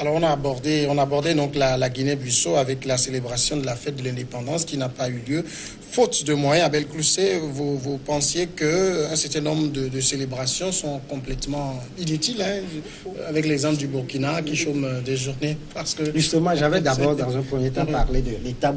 Alors on a abordé donc la Guinée-Bissau avec la célébration de la fête de l'indépendance qui n'a pas eu lieu. Faute de moyens, Abel Clousset, vous pensiez qu'un certain nombre de célébrations sont complètement inutiles, avec l'exemple du Burkina qui chôme des journées parce que... Justement, j'avais d'abord dans un premier temps parlé de l'État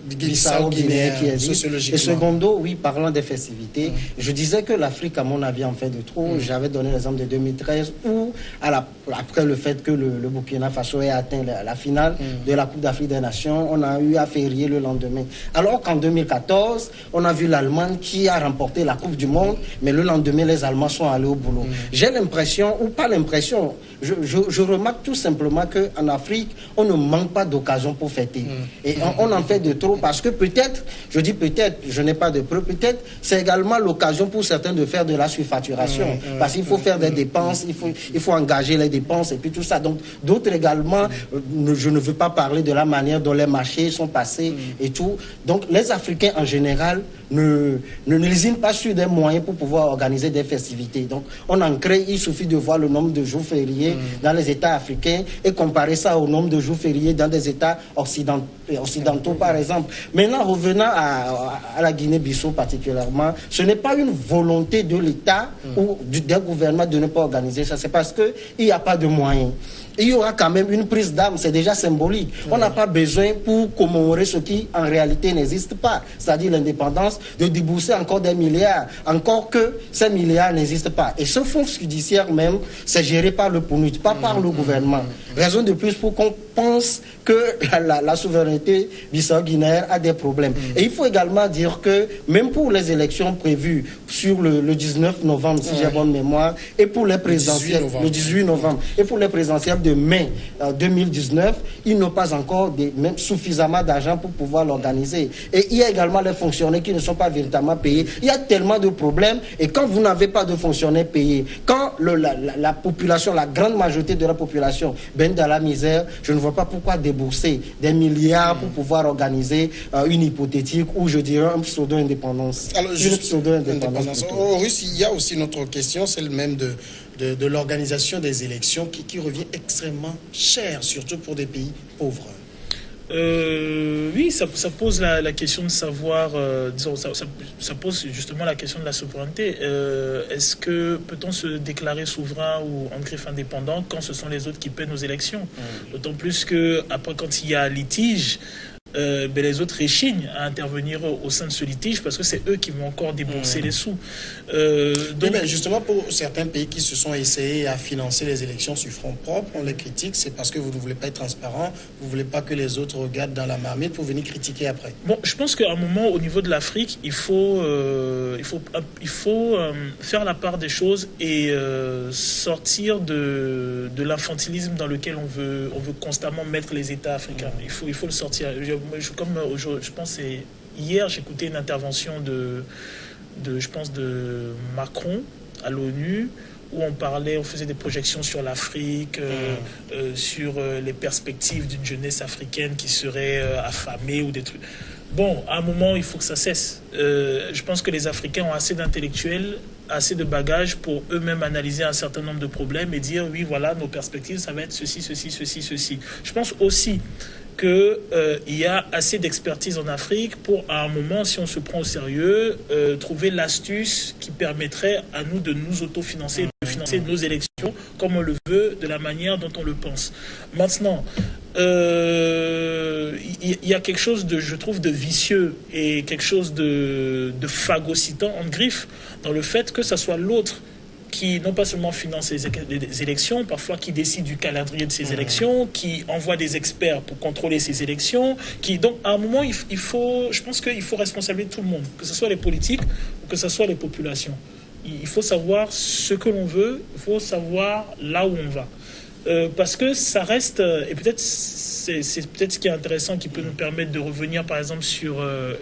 Bissau-Guinée qui existe. Et secondo, oui, parlant des festivités, je disais que l'Afrique, à mon avis, en fait de trop. J'avais donné l'exemple de 2013 où, après le fait que le Burkina Faso ait atteint la finale de la Coupe d'Afrique des Nations, on a eu à férier le lendemain. Alors qu'en 2014, on a vu l'Allemagne qui a remporté la Coupe du Monde, mais le lendemain, les Allemands sont allés au boulot. J'ai l'impression, ou pas l'impression, je remarque tout simplement qu'en Afrique, on ne manque pas d'occasion pour fêter. Et on en fait de trop parce que peut-être, je dis peut-être, je n'ai pas de preuves, peut-être c'est également l'occasion pour certains de faire de la surfacturation. Parce qu'il faut faire des dépenses, il faut engager les dépenses et puis tout ça. Donc d'autres également, je ne veux pas parler de la manière dont les marchés sont passés et tout. Donc les Africains en général ne lésinent pas sur des moyens pour pouvoir organiser des festivités. Donc on en crée, il suffit de voir le nombre de jours fériés dans les États africains et comparer ça au nombre de jours fériés dans des États occidentaux par exemple. Maintenant, revenant à la Guinée-Bissau particulièrement, ce n'est pas une volonté de l'État ou d'un gouvernement de ne pas organiser ça, c'est parce qu'il n'y a pas de moyens. Il y aura quand même une prise d'âme, c'est déjà symbolique. On n'a pas besoin pour commémorer ce qui en réalité n'existe pas, c'est-à-dire l'indépendance, de débourser encore des milliards, encore que ces milliards n'existent pas. Et ce fonds judiciaire même, c'est géré par le PNUD, pas par le gouvernement. Raison de plus pour qu'on pense que la souveraineté bissau-guinéenne a des problèmes. Et il faut également dire que même pour les élections prévues sur le 19 novembre, si j'ai bonne mémoire, et pour les présidentielles, le 18 novembre, et pour les présidentielles de mai 2019, ils n'ont pas encore même suffisamment d'argent pour pouvoir l'organiser. Et il y a également les fonctionnaires qui ne sont pas véritablement payés. Il y a tellement de problèmes. Et quand vous n'avez pas de fonctionnaires payés, quand la population, la grande majorité de la population baigne dans la misère, je ne vois pas pourquoi débourser des milliards pour pouvoir organiser une hypothétique ou je dirais un pseudo-indépendance. Alors, juste pseudo-indépendance. Au Russe, il y a aussi une autre question, celle même de l'organisation des élections qui revient extrêmement cher, surtout pour des pays pauvres. Oui, ça pose la question de savoir, disons, ça pose justement la question de la souveraineté. Est-ce que peut-on se déclarer souverain ou en griffe indépendant quand ce sont les autres qui paient nos élections? D'autant plus que après, quand il y a litige, les autres réchignent à intervenir au sein de ce litige parce que c'est eux qui vont encore débourser les sous. Donc, oui, justement, pour certains pays qui se sont essayés à financer les élections sur front propre, on les critique, c'est parce que vous ne voulez pas être transparent, vous ne voulez pas que les autres regardent dans la marmite pour venir critiquer après. Bon, je pense qu'à un moment, au niveau de l'Afrique, il faut faire la part des choses et sortir de l'infantilisme dans lequel on veut constamment mettre les États africains. Il faut le sortir. Je pense que hier, j'écoutais une intervention de Macron à l'ONU où on faisait des projections sur l'Afrique, sur les perspectives d'une jeunesse africaine qui serait affamée ou des trucs. Bon, à un moment, il faut que ça cesse. Je pense que les Africains ont assez d'intellectuels, assez de bagages pour eux-mêmes analyser un certain nombre de problèmes et dire, oui, voilà, nos perspectives, ça va être ceci, ceci, ceci, ceci. Je pense aussi qu'il y a assez d'expertise en Afrique pour, à un moment, si on se prend au sérieux, trouver l'astuce qui permettrait à nous de nous autofinancer, de financer nos élections comme on le veut, de la manière dont on le pense. Maintenant, il y a quelque chose je trouve, de vicieux et quelque chose de phagocytant en griffe dans le fait que ça soit l'autre qui non pas seulement finance les élections, parfois qui décide du calendrier de ces élections, qui envoie des experts pour contrôler ces élections, donc à un moment, je pense qu'il faut responsabiliser tout le monde, que ce soit les politiques ou que ce soit les populations. Il faut savoir ce que l'on veut, il faut savoir là où on va. Parce que ça reste, et peut-être c'est peut-être ce qui est intéressant, qui peut nous permettre de revenir par exemple sur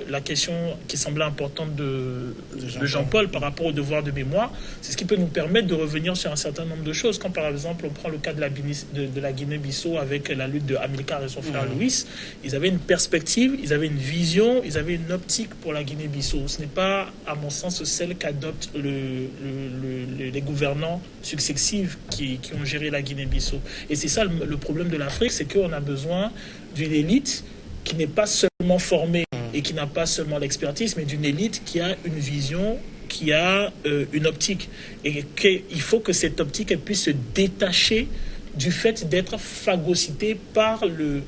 la question qui semblait importante de Jean-Paul par rapport au devoir de mémoire. C'est ce qui peut nous permettre de revenir sur un certain nombre de choses. Quand par exemple on prend le cas de la Guinée-Bissau avec la lutte de Amilcar et son frère Louis, ils avaient une perspective, ils avaient une vision, ils avaient une optique pour la Guinée-Bissau. Ce n'est pas, à mon sens, celle qu'adoptent les gouvernants successifs qui ont géré la Guinée-Bissau. Bissau. Et c'est ça le problème de l'Afrique, c'est qu'on a besoin d'une élite qui n'est pas seulement formée et qui n'a pas seulement l'expertise, mais d'une élite qui a une vision, qui a une optique. Et qu'il faut que cette optique elle puisse se détacher du fait d'être phagocytée par le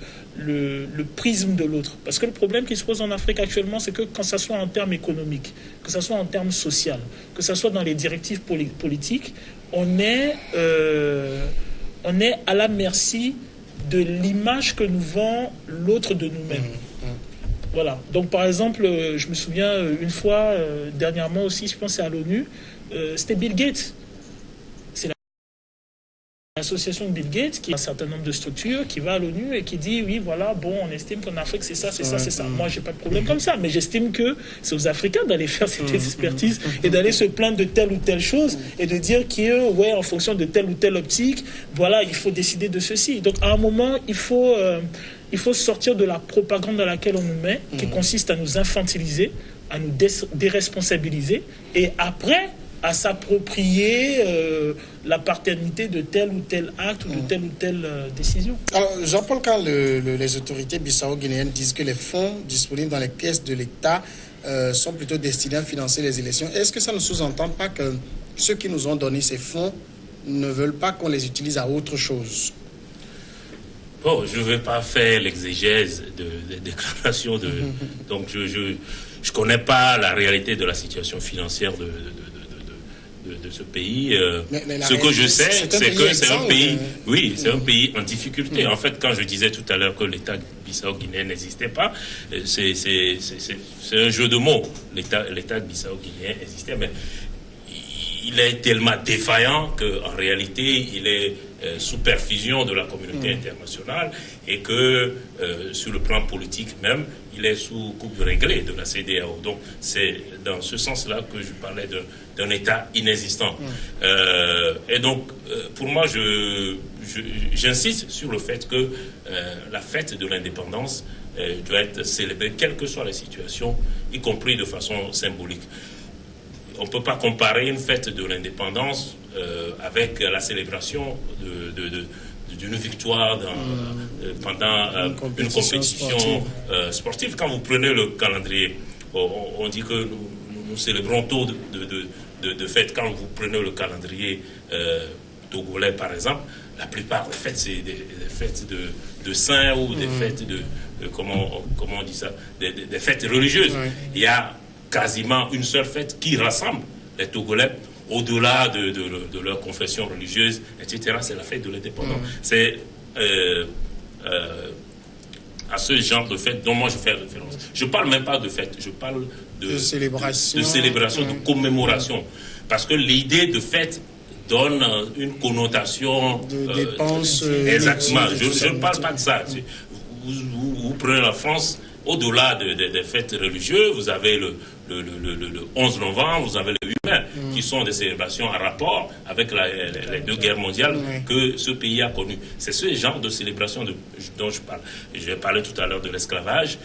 prisme de l'autre. Parce que le problème qui se pose en Afrique actuellement, c'est que quand ça soit en termes économiques, que ça soit en termes sociaux, que ça soit dans les directives politiques, on est à la merci de l'image que nous vend l'autre de nous-mêmes. Voilà. Donc, par exemple, je me souviens une fois, dernièrement aussi, je pense à l'ONU, c'était Bill Gates. C'est l'association de Bill Gates qui a un certain nombre de structures qui va à l'ONU et qui dit oui, voilà, bon, on estime qu'en Afrique, c'est ça, c'est ça, c'est ça. Moi, j'ai pas de problème comme ça, mais j'estime que c'est aux Africains d'aller faire cette expertise et d'aller se plaindre de telle ou telle chose et de dire que, ouais, en fonction de telle ou telle optique, voilà, il faut décider de ceci. Donc, à un moment, il faut sortir de la propagande dans laquelle on nous met, qui consiste à nous infantiliser, à nous déresponsabiliser, et après, à s'approprier la paternité de tel ou tel acte ou de telle ou telle décision. Alors, Jean-Paul, quand les autorités bissau-guinéennes disent que les fonds disponibles dans les caisses de l'État sont plutôt destinés à financer les élections, est-ce que ça ne sous-entend pas que ceux qui nous ont donné ces fonds ne veulent pas qu'on les utilise à autre chose? Bon, je ne vais pas faire l'exégèse des déclarations donc je connais pas la réalité de la situation financière de ce pays. Ce que je sais, c'est que c'est un pays, oui, c'est un pays en difficulté. En fait, quand je disais tout à l'heure que l'État bissau-guinéen n'existait pas, c'est un jeu de mots. L'État bissau-guinéen existait, mais il est tellement défaillant qu'en réalité, il est sous perfusion de la communauté internationale et que sur le plan politique même, il est sous coupe réglée de la CEDEAO. Donc c'est dans ce sens-là que je parlais d'un État inexistant. Et donc, pour moi, j'insiste sur le fait que la fête de l'indépendance doit être célébrée, quelles que soient les situations, y compris de façon symbolique. On ne peut pas comparer une fête de l'indépendance avec la célébration d'une victoire pendant une compétition sportive. Quand vous prenez le calendrier, on dit que nous célébrons tôt de fêtes. Quand vous prenez le calendrier togolais, par exemple, la plupart des fêtes, c'est des fêtes de saints ou des fêtes comment on dit ça, des fêtes religieuses. Il y a quasiment une seule fête qui rassemble les Togolais au-delà de leur confession religieuse, etc. C'est la fête de l'indépendance. C'est à ce genre de fête dont moi je fais référence. Je ne parle même pas de fête, je parle de célébration, de commémoration. Parce que l'idée de fête donne une connotation de dépenses. Exactement. Je ne parle pas de ça. Vous prenez la France, au-delà des fêtes religieuses, vous avez le 11 novembre, vous avez le 8 mai, qui sont des célébrations en rapport avec les deux guerres mondiales que ce pays a connues. C'est ce genre de célébration dont je parle. Je vais parler tout à l'heure de l'esclavage.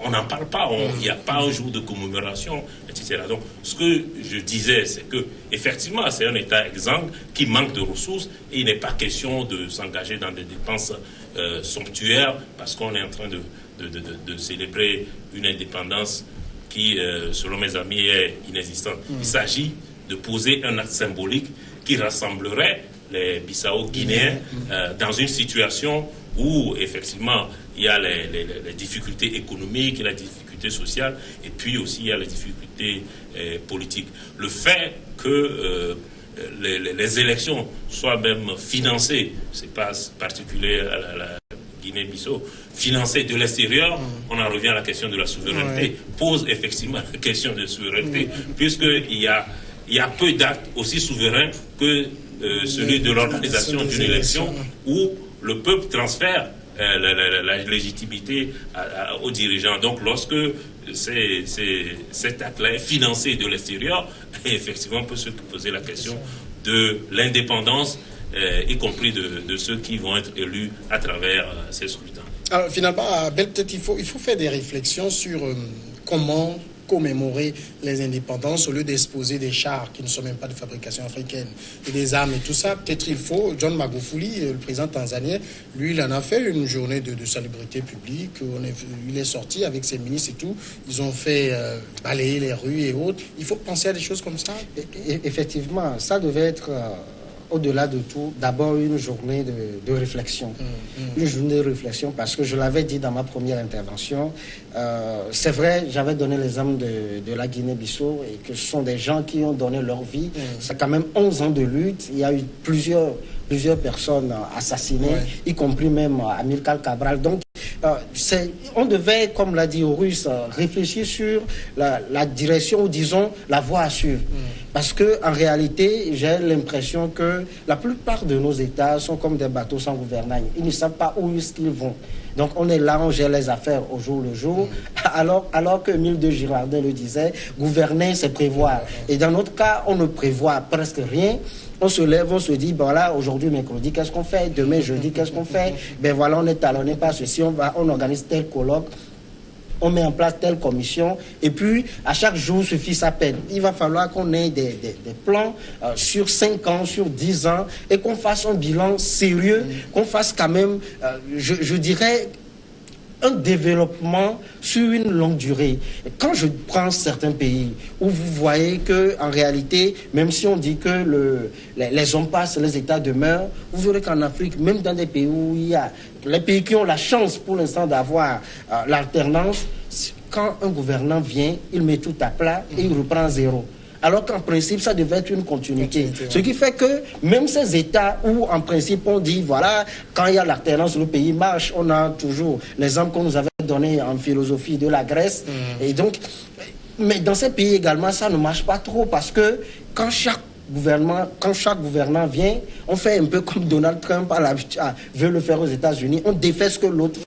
On n'en parle pas, il n'y a pas un jour de commémoration, etc. Donc, ce que je disais, c'est que effectivement, c'est un État exsangue qui manque de ressources et il n'est pas question de s'engager dans des dépenses somptuaires parce qu'on est en train de célébrer une indépendance qui, selon mes amis, est inexistante. Il s'agit de poser un acte symbolique qui rassemblerait les Bissau-Guinéens dans une situation où, effectivement, il y a les difficultés économiques, les difficultés sociales, et puis aussi il y a les difficultés politiques. Le fait que les élections soient même financées, c'est pas particulier à la Guinée-Bissau, financées de l'extérieur, on en revient à la question de la souveraineté, pose effectivement la question de souveraineté, puisqu'il y a peu d'actes aussi souverains que celui de l'organisation d'une élection où le peuple transfère la légitimité aux dirigeants. Donc lorsque cet acte-là est financé de l'extérieur, effectivement on peut se poser la question de l'indépendance, y compris de ceux qui vont être élus à travers ces scrutins. Alors finalement, Abel, peut-être il faut faire des réflexions sur comment commémorer les indépendances au lieu d'exposer des chars qui ne sont même pas de fabrication africaine et des armes et tout ça. Peut-être il faut, John Magufuli, le président tanzanien, lui, il en a fait une journée de salubrité publique. Il est sorti avec ses ministres et tout. Ils ont fait balayer les rues et autres. Il faut penser à des choses comme ça. Effectivement, ça devait être... au-delà de tout, d'abord une journée de réflexion. Une journée de réflexion parce que je l'avais dit dans ma première intervention, c'est vrai, j'avais donné l'exemple de la Guinée-Bissau et que ce sont des gens qui ont donné leur vie. C'est quand même 11 ans de lutte. Il y a eu plusieurs personnes assassinées, y compris même Amilcar Cabral. Donc, on devait, comme l'a dit Horus, réfléchir sur la direction ou disons la voie à suivre. Parce qu'en réalité, j'ai l'impression que la plupart de nos États sont comme des bateaux sans gouvernail. Ils ne savent pas où est-ce qu'ils vont. Donc on est là, on gère les affaires au jour le jour, alors que Émile de Girardin le disait, gouverner c'est prévoir. Et dans notre cas, on ne prévoit presque rien. On se lève, on se dit, ben voilà, aujourd'hui, mercredi, qu'est-ce qu'on fait? Demain, jeudi, qu'est-ce qu'on fait? Ben voilà, on est talonné par ceci, on organise tel colloque, on met en place telle commission, et puis, à chaque jour suffit sa peine. Il va falloir qu'on ait des plans sur 5 ans, sur 10 ans, et qu'on fasse un bilan sérieux, qu'on fasse quand même, je dirais, un développement sur une longue durée. Quand je prends certains pays où vous voyez qu'en réalité, même si on dit que les hommes passent, les États demeurent, vous verrez qu'en Afrique, même dans des pays où il y a les pays qui ont la chance pour l'instant d'avoir l'alternance, quand un gouvernant vient, il met tout à plat et il reprend zéro. Alors qu'en principe, ça devait être une continuité. Ce qui fait que même ces États où, en principe, on dit, voilà, quand il y a l'alternance, le pays marche, on a toujours l'exemple qu'on nous avait donné en philosophie de la Grèce. Et donc, mais dans ces pays également, ça ne marche pas trop parce que quand chaque gouvernant vient, on fait un peu comme Donald Trump veut le faire aux États-Unis, on défait ce que l'autre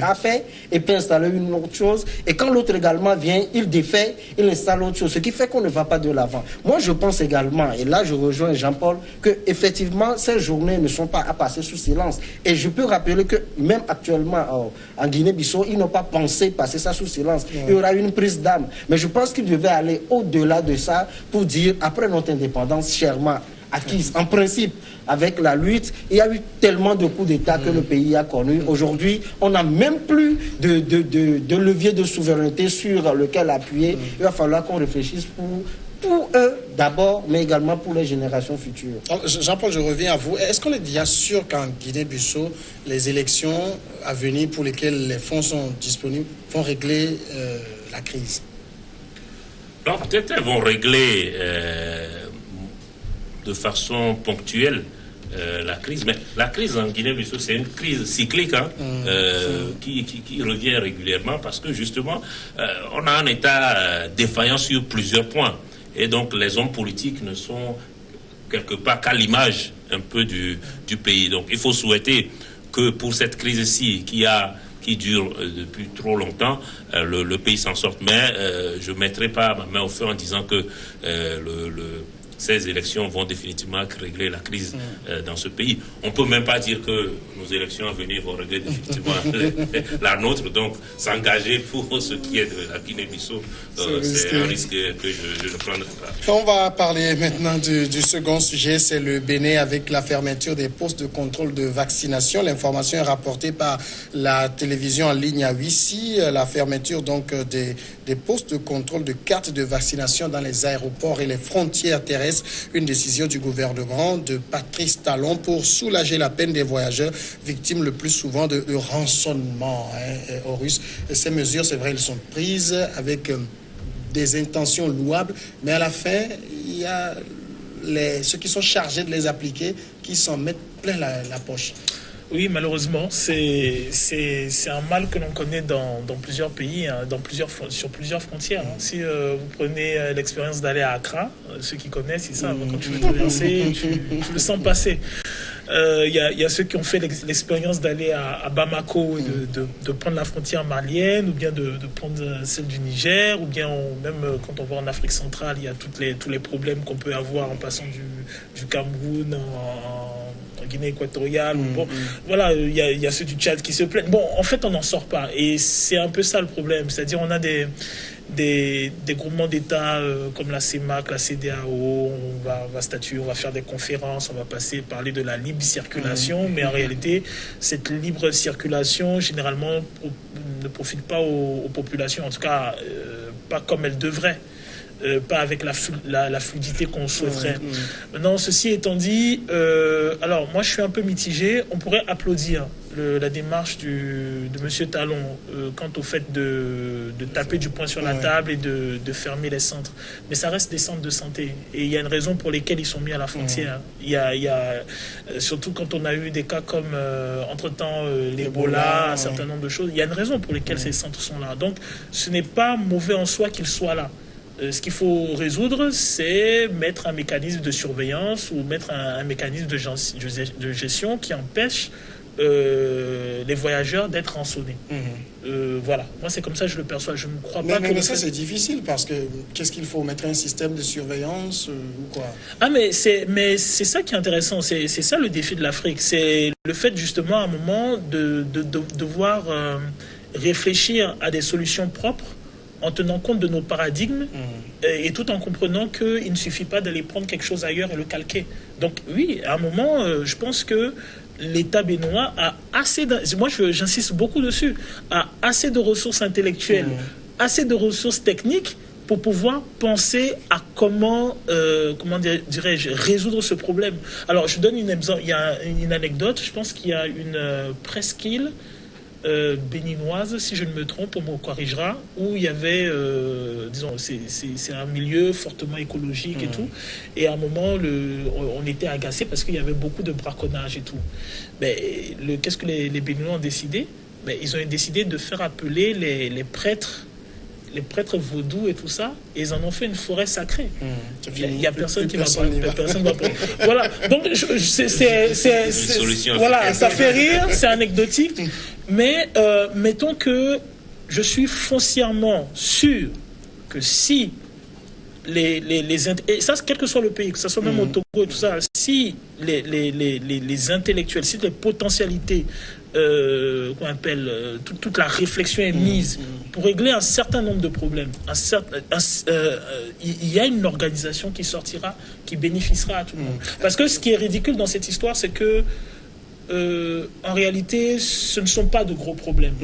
a fait et peut installer une autre chose. Et quand l'autre également vient, il défait, il installe autre chose. Ce qui fait qu'on ne va pas de l'avant. Moi, je pense également, et là je rejoins Jean-Paul, que effectivement ces journées ne sont pas à passer sous silence. Et je peux rappeler que même actuellement en Guinée-Bissau, ils n'ont pas pensé passer ça sous silence. Il y aura une prise d'âme. Mais je pense qu'ils devaient aller au-delà de ça pour dire, après notre indépendance chèrement acquise, en principe, avec la lutte, il y a eu tellement de coups d'État que le pays a connu. Aujourd'hui, on n'a même plus de levier de souveraineté sur lequel appuyer. Il va falloir qu'on réfléchisse pour eux d'abord, mais également pour les générations futures. Jean-Paul, je reviens à vous. Est-ce qu'on est déjà sûr qu'en Guinée-Bissau, les élections à venir pour lesquelles les fonds sont disponibles vont régler la crise? Alors, peut-être elles vont régler de façon ponctuelle la crise, mais la crise en Guinée-Bissau, c'est une crise cyclique qui revient régulièrement parce que justement, on a un État défaillant sur plusieurs points. Et donc, les hommes politiques ne sont quelque part qu'à l'image un peu du pays. Donc, il faut souhaiter que pour cette crise-ci qui dure depuis trop longtemps, le pays s'en sorte. Mais je ne mettrai pas ma main au feu en disant que ces élections vont définitivement régler la crise dans ce pays. On ne peut même pas dire que nos élections à venir vont régler définitivement la nôtre. Donc, s'engager pour ce qui est de la Guinée-Bissau, c'est un risque que je ne prendrai pas. On va parler maintenant du second sujet, c'est le Bénin avec la fermeture des postes de contrôle de vaccination. L'information est rapportée par la télévision en ligne à Ouissi. La fermeture donc des postes de contrôle de cartes de vaccination dans les aéroports et les frontières terrestres. Une décision du gouvernement de Patrice Talon pour soulager la peine des voyageurs victimes le plus souvent de rançonnement. Horus. Ces mesures, c'est vrai, elles sont prises avec des intentions louables, mais à la fin, il y a ceux qui sont chargés de les appliquer qui s'en mettent plein la poche. Oui, malheureusement, c'est un mal que l'on connaît dans plusieurs pays, hein, sur plusieurs frontières. Hein. Si vous prenez l'expérience d'aller à Accra, ceux qui connaissent, ils savent, quand tu veux traverser, tu le sens passer. Il y a ceux qui ont fait l'expérience d'aller à Bamako et de prendre la frontière malienne, ou bien de prendre celle du Niger, ou bien même quand on va en Afrique centrale, il y a tous les problèmes qu'on peut avoir en passant du Cameroun en Guinée équatoriale. Bon, voilà, il y a ceux du Tchad qui se plaignent. Bon, en fait, on n'en sort pas. Et c'est un peu ça le problème. C'est-à-dire, on a des des groupements d'États comme la CEMAC, la CEDEAO, on va statuer, on va faire des conférences, on va parler de la libre circulation, mais en réalité, cette libre circulation, généralement, ne profite pas aux populations, en tout cas, pas comme elle devrait. Pas avec la fluidité qu'on souhaiterait. Maintenant, ceci étant dit, alors moi je suis un peu mitigé. On pourrait applaudir la démarche de M. Talon quant au fait de taper du poing sur la table et de fermer les centres. Mais ça reste des centres de santé. Et il y a une raison pour lesquelles ils sont mis à la frontière. Il y a surtout quand on a eu des cas comme entre-temps l'Ebola, un certain nombre de choses. Il y a une raison pour lesquelles ces centres sont là. Donc ce n'est pas mauvais en soi qu'ils soient là. Ce qu'il faut résoudre, c'est mettre un mécanisme de surveillance ou mettre un mécanisme de gestion qui empêche les voyageurs d'être rançonnés. Voilà, moi c'est comme ça que je le perçois. Je ne crois pas que... Mais ça c'est difficile parce que qu'est-ce qu'il faut mettre un système de surveillance ou quoi? Ah mais c'est ça qui est intéressant, c'est ça le défi de l'Afrique. C'est le fait justement à un moment de devoir réfléchir à des solutions propres en tenant compte de nos paradigmes et tout en comprenant qu'il ne suffit pas d'aller prendre quelque chose ailleurs et le calquer. Donc oui, à un moment, je pense que l'État béninois a assez... Moi, j'insiste beaucoup dessus, a assez de ressources intellectuelles, assez de ressources techniques pour pouvoir penser à comment dirais-je, résoudre ce problème. Alors, je donne il y a une anecdote, je pense qu'il y a une presqu'île béninoise, si je ne me trompe, on me corrigera, où il y avait, disons, c'est un milieu fortement écologique et tout, et à un moment, on était agacé parce qu'il y avait beaucoup de braconnage et tout. Mais qu'est-ce que les Béninois ont décidé? Ils ont décidé de faire appeler les prêtres vaudous et tout ça, et ils en ont fait une forêt sacrée. Il n'y a personne qui va pas. Voilà, donc voilà, ça fait rire, c'est anecdotique, mais mettons que je suis foncièrement sûr que si et ça, quel que soit le pays, que ce soit même au Togo et tout ça, si les intellectuels, si les potentialités, qu'on appelle, toute la réflexion est mise pour régler un certain nombre de problèmes, il y a une organisation qui sortira, qui bénéficiera à tout le monde. Parce que ce qui est ridicule dans cette histoire, c'est que en réalité, ce ne sont pas de gros problèmes.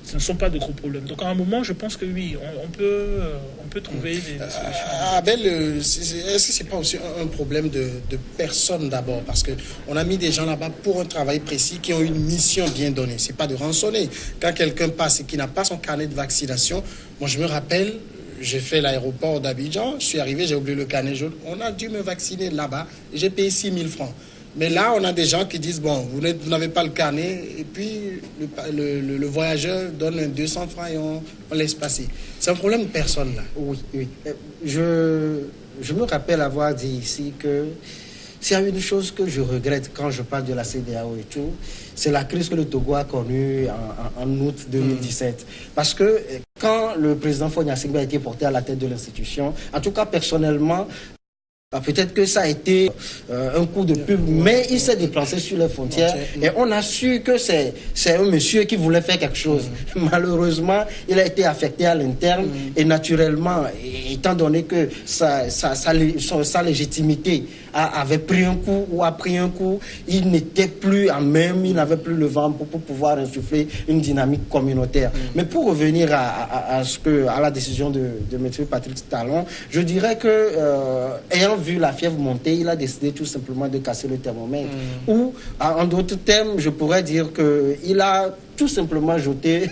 Ce ne sont pas de gros problèmes. Donc à un moment, je pense que oui, on peut trouver des solutions. Abel, est-ce que c'est pas aussi un problème de personnes d'abord? Parce qu'on a mis des gens là-bas pour un travail précis, qui ont une mission bien donnée. C'est pas de rançonner. Quand quelqu'un passe et qui n'a pas son carnet de vaccination, moi je me rappelle, j'ai fait l'aéroport d'Abidjan, je suis arrivé, j'ai oublié le carnet jaune. On a dû me vacciner là-bas et j'ai payé 6 000 francs. Mais là, on a des gens qui disent, bon, vous n'avez pas le carnet, et puis le voyageur donne 200 francs et on laisse passer. C'est un problème de personne, là. Oui. Je me rappelle avoir dit ici que s'il y a une chose que je regrette quand je parle de la CEDEAO et tout, c'est la crise que le Togo a connue en août 2017. Parce que quand le président Faure Gnassingbé a été porté à la tête de l'institution, en tout cas personnellement, peut-être que ça a été un coup de pub, mais il s'est déplacé sur les frontières et on a su que c'est un monsieur qui voulait faire quelque chose. Malheureusement, il a été affecté à l'interne et naturellement, étant donné que sa légitimité avait pris un coup ou a pris un coup, il n'était plus à même, il n'avait plus le vent pour pouvoir insuffler une dynamique communautaire. Mais pour revenir à la décision de M. Patrick Talon, je dirais que ayant vu la fièvre monter, il a décidé tout simplement de casser le thermomètre. Ou, en d'autres termes, je pourrais dire qu'il a tout simplement jeté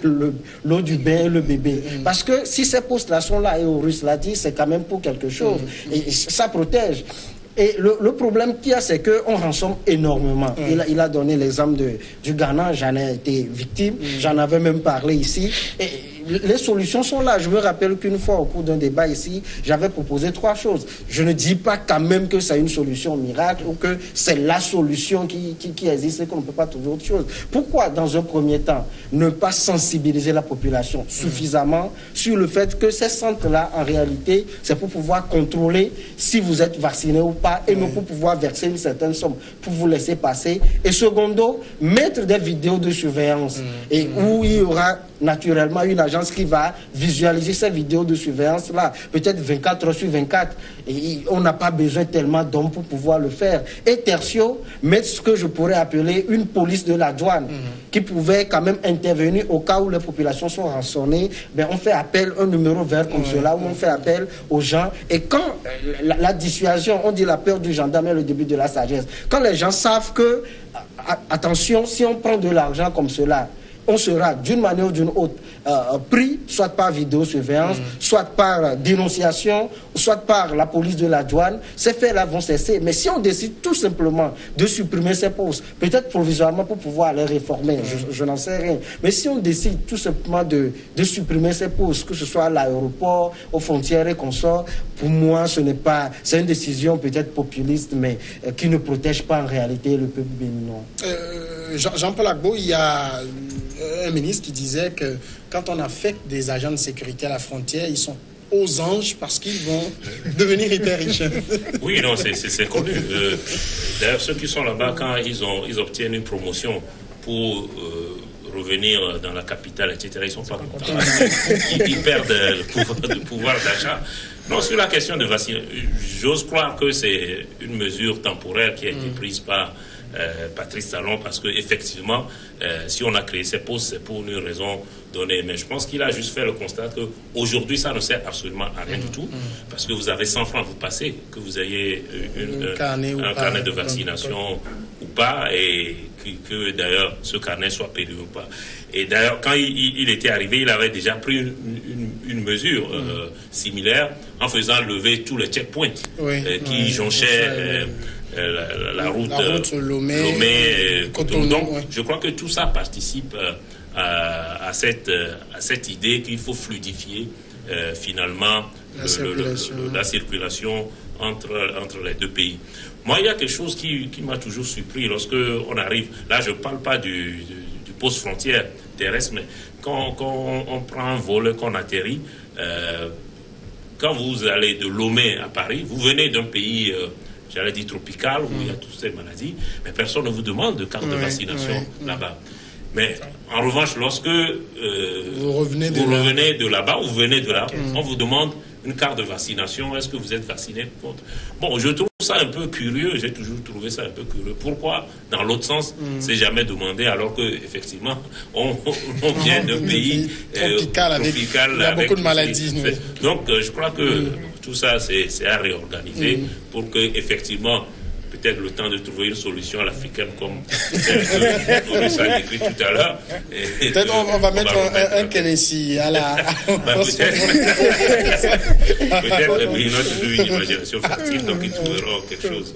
l'eau du bain et le bébé. Parce que si ces postes-là sont là, et Horus l'a dit, c'est quand même pour quelque chose. Et ça protège. Et le problème qu'il y a, c'est qu'on rançonne énormément. Il a donné l'exemple du Ghana, j'en ai été victime, j'en avais même parlé ici. Et les solutions sont là. Je me rappelle qu'une fois, au cours d'un débat ici, j'avais proposé 3 choses. Je ne dis pas quand même que c'est une solution miracle ou que c'est la solution qui existe et qu'on ne peut pas trouver autre chose. Pourquoi, dans un premier temps, ne pas sensibiliser la population suffisamment sur le fait que ces centres-là, en réalité, c'est pour pouvoir contrôler si vous êtes vacciné ou pas, et non pour pouvoir verser une certaine somme, pour vous laisser passer. Et secondo, mettre des vidéos de surveillance, et où il y aura naturellement une agence qui va visualiser ces vidéos de surveillance-là, peut-être 24 heures sur 24. Et on n'a pas besoin tellement d'hommes pour pouvoir le faire. Et tertio, mettre ce que je pourrais appeler une police de la douane, qui pouvait quand même intervenir au cas où les populations sont rançonnées. Ben, on fait appel à un numéro vert comme cela, où on fait appel aux gens. Et quand la dissuasion, on dit la peur du gendarme est le début de la sagesse. Quand les gens savent que, attention, si on prend de l'argent comme cela, on sera d'une manière ou d'une autre pris, soit par vidéosurveillance, soit par dénonciation, soit par la police de la douane. Ces faits-là vont cesser. Mais si on décide tout simplement de supprimer ces postes, peut-être provisoirement pour pouvoir les réformer, je n'en sais rien. Mais si on décide tout simplement de supprimer ces postes, que ce soit à l'aéroport, aux frontières et consorts, pour moi, c'est une décision peut-être populiste, mais qui ne protège pas en réalité le peuple béninois. Jean-Paul Agbo, il y a un ministre qui disait que quand on affecte des agents de sécurité à la frontière, ils sont aux anges parce qu'ils vont devenir hyper riches. Oui, non, c'est connu. D'ailleurs, ceux qui sont là-bas, quand ils obtiennent une promotion pour revenir dans la capitale, etc., ils ne sont pas contents. Ils perdent le pouvoir d'achat. Non, sur la question de vaccination, j'ose croire que c'est une mesure temporaire qui a été prise par Patrice Talon, parce qu'effectivement, si on a créé ces postes, c'est pour une raison donnée. Mais je pense qu'il a juste fait le constat qu'aujourd'hui, ça ne sert absolument à rien du tout, parce que vous avez 100 francs, vous passez, que vous ayez un carnet de vaccination ou pas, et que d'ailleurs ce carnet soit payé ou pas. Et d'ailleurs, quand il était arrivé, il avait déjà pris une mesure similaire en faisant lever tous les checkpoints qui jonchaient la route Lomé-Cotonou. Donc, je crois que tout ça participe à cette idée qu'il faut fluidifier finalement la circulation entre les deux pays. Moi, il y a quelque chose qui m'a toujours surpris lorsque on arrive. Là, je ne parle pas du poste frontière terrestre, mais quand on prend un vol, qu'on atterrit, quand vous allez de Lomé à Paris, vous venez d'un pays, j'allais dire tropical, où il y a toutes ces maladies, mais personne ne vous demande de carte de vaccination là-bas. Mais en revanche, lorsque vous revenez de là-bas, ou vous venez de là, on vous demande une carte de vaccination. Est-ce que vous êtes vacciné contre? Bon, je trouve ça un peu curieux. J'ai toujours trouvé ça un peu curieux. Pourquoi, dans l'autre sens, c'est jamais demandé, alors que effectivement, on vient d'un pays tropical avec beaucoup de maladies. Donc, je crois que tout ça, c'est à réorganiser pour que effectivement, peut-être le temps de trouver une solution à l'africaine, comme on a écrit tout à l'heure. Peut-être on va mettre un Kennedy à la... Peut-être les Béninois ont une imagination fertile, donc ils trouveront quelque chose.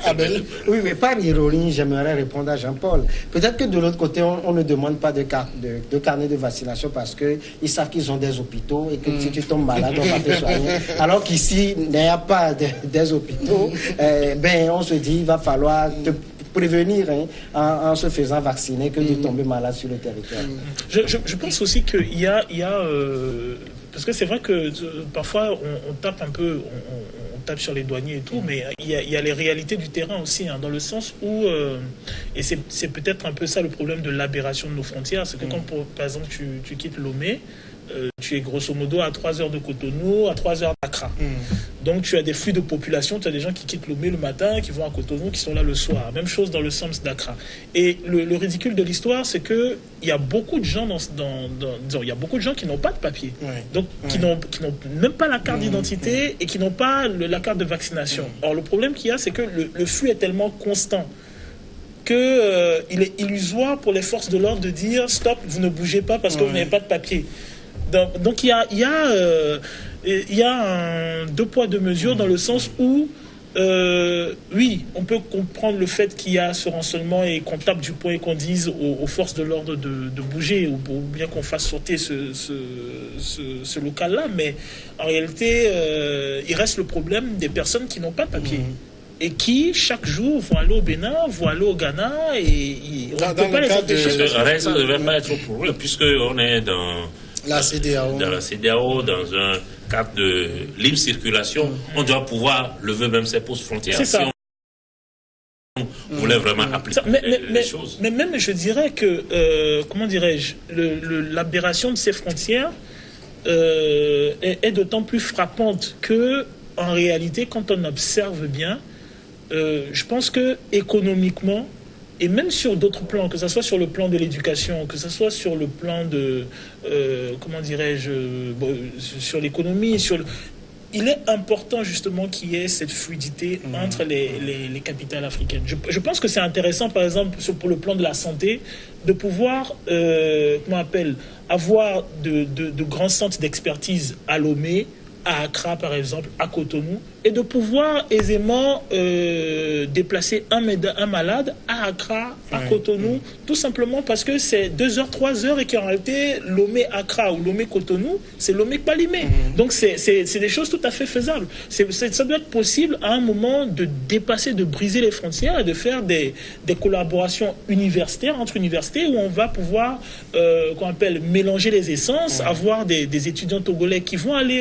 Abel. Oui, mais par ironie, j'aimerais répondre à Jean-Paul. Peut-être que de l'autre côté, on ne demande pas de carnet de vaccination parce qu'ils savent qu'ils ont des hôpitaux et que si tu tombes malade, on va te soigner. Alors qu'ici, il n'y a pas des hôpitaux, on se dit il va falloir te prévenir en se faisant vacciner que de tomber malade sur le territoire. Je pense aussi qu'il y a parce que c'est vrai que parfois on tape un peu, on tape sur les douaniers et tout, mais il y a les réalités du terrain aussi, dans le sens où, et c'est peut-être un peu ça le problème de l'aberration de nos frontières, c'est que quand par exemple tu quittes Lomé, tu es grosso modo à 3 heures de Cotonou, à 3 heures d'Accra. Donc tu as des flux de population, tu as des gens qui quittent Lomé le matin, qui vont à Cotonou, qui sont là le soir. Même chose dans le sens d'Accra. Et le ridicule de l'histoire, c'est que il y a beaucoup de gens il y a beaucoup de gens qui n'ont pas de papier, donc qui n'ont même pas la carte d'identité et qui n'ont pas la carte de vaccination. Or le problème qu'il y a, c'est que le flux est tellement constant que il est illusoire pour les forces de l'ordre de dire stop, vous ne bougez pas parce que vous n'avez pas de papier. Donc il y a un deux poids deux mesures dans le sens où oui, on peut comprendre le fait qu'il y a ce renseignement et qu'on tape du poing et qu'on dise aux forces de l'ordre de bouger ou bien qu'on fasse sauter ce local-là, mais en réalité il reste le problème des personnes qui n'ont pas de papier. et qui, chaque jour, vont aller au Bénin, vont aller au Ghana, et on ne peut pas les empêcher. Ça ne devrait pas être pour eux, puisqu'on est dans la CEDEAO. Dans la CEDEAO, dans un cadre de libre circulation, on doit pouvoir lever même ses postes frontières. C'est ça. Si on voulait vraiment appliquer les choses. Mais même, je dirais que, comment dirais-je, l'aberration de ces frontières est d'autant plus frappante que, en réalité, quand on observe bien, je pense que économiquement, et même sur d'autres plans, que ce soit sur le plan de l'éducation, que ce soit sur le plan de, comment dirais-je, sur l'économie, il est important justement qu'il y ait cette fluidité entre les capitales africaines. Je pense que c'est intéressant, par exemple, pour le plan de la santé, de pouvoir, avoir de grands centres d'expertise à Lomé, à Accra par exemple, à Cotonou, et de pouvoir aisément déplacer un malade à Accra, à Cotonou, tout simplement parce que c'est 2 heures, 3 heures, et qu'en réalité, Lomé-Accra ou Lomé-Cotonou, c'est Lomé-Palimé. Donc c'est des choses tout à fait faisables. Ça doit être possible à un moment de dépasser, de briser les frontières et de faire des collaborations universitaires, entre universités, où on va pouvoir mélanger les essences, avoir des étudiants togolais qui vont aller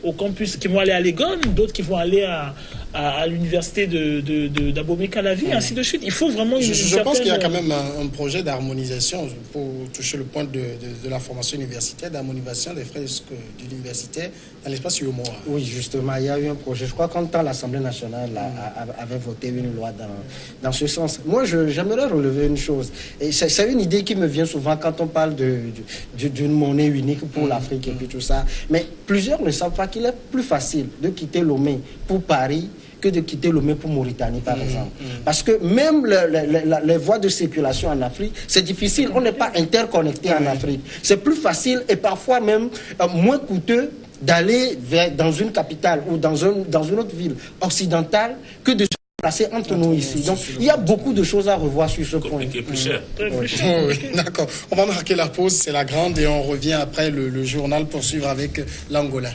au campus, qui vont aller à l'Egon, d'autres qui vont aller à l'université d'Abomey-Calavi, ainsi de suite. Il faut vraiment je pense qu'il y a quand même un projet d'harmonisation pour toucher le point de la formation universitaire, d'harmonisation des frais d'université dans l'espace UOMOA. Oui, justement, il y a eu un projet. Je crois qu'en temps l'Assemblée nationale avait voté une loi dans ce sens. Moi, j'aimerais relever une chose. Et c'est une idée qui me vient souvent quand on parle d'une monnaie unique pour l'Afrique et puis tout ça. Mais plusieurs ne savent pas qu'il est plus facile de quitter Lomé pour Paris que de quitter Lomé pour Mauritanie, par exemple. Parce que même les voies de circulation en Afrique, c'est difficile. On n'est pas interconnecté en Afrique. C'est plus facile et parfois même moins coûteux d'aller dans une capitale ou dans une autre ville occidentale que de se placer entre nous ici. Donc, il y a beaucoup de choses à revoir sur ce point. Compliqué, plus cher. Oui, d'accord. On va marquer la pause, c'est la grande, et on revient après le journal pour suivre avec l'Angola.